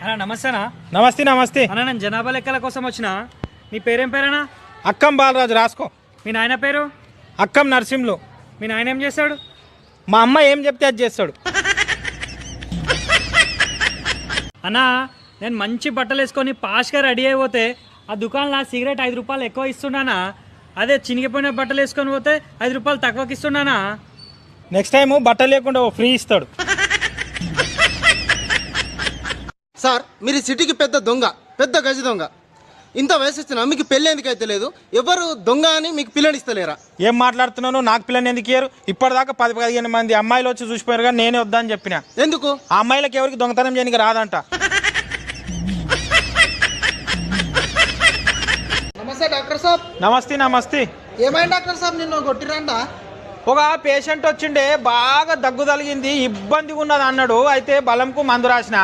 అన్నా నమస్తేనా. నమస్తే నమస్తే అన్నా నేను జనాభా లెక్కల కోసం వచ్చిన. మీ పేరేం పేరేనా? అక్కం బాలరాజు రాసుకో. మీ నాయన పేరు? అక్కం నరసింహులు. మీ నాయన ఏం చేస్తాడు? మా అమ్మ ఏం చెప్తే అది చేస్తాడు. అన్నా నేను మంచి బట్టలు వేసుకొని పాష్గా రెడీ అయిపోతే ఆ దుకాణంలో సిగరెట్ 5 రూపాయలు ఎక్కువ ఇస్తున్నానా, అదే చినిగిపోయిన బట్టలు వేసుకొని పోతే 5 రూపాయలు తక్కువకి ఇస్తున్నానా. నెక్స్ట్ టైం బట్టలు లేకుండా ఫ్రీ ఇస్తాడు. సార్ మీరు సిటీకి పెద్ద దొంగ, పెద్ద గజ దొంగ. ఇంత వయసు వచ్చినా మీకు పెళ్ళి ఎందుకైతే లేదు? ఎవరు దొంగ అని మీకు పిల్లని ఇస్తలేరా? ఏం మాట్లాడుతున్నాను? నాకు పిల్లని ఎందుకు ఇయ్యరు? ఇప్పటిదాకా 10-15 మంది అమ్మాయిలు వచ్చి చూసిపోయారు, కానీ నేనే వద్దని చెప్పిన. ఎందుకు? ఆ అమ్మాయిలకి ఎవరికి దొంగతనం చేయడానికి రాదంట. నమస్తే డాక్టర్ సాబ్. నమస్తే నమస్తే. ఏమైంది డాక్టర్ సాబ్, నిన్ను కొట్టిరండా? ఒక పేషెంట్ వచ్చిండే, బాగా దగ్గు తగిలింది, ఇబ్బందిగా ఉన్నది అన్నాడు. అయితే బలంకు మందు రాసిన.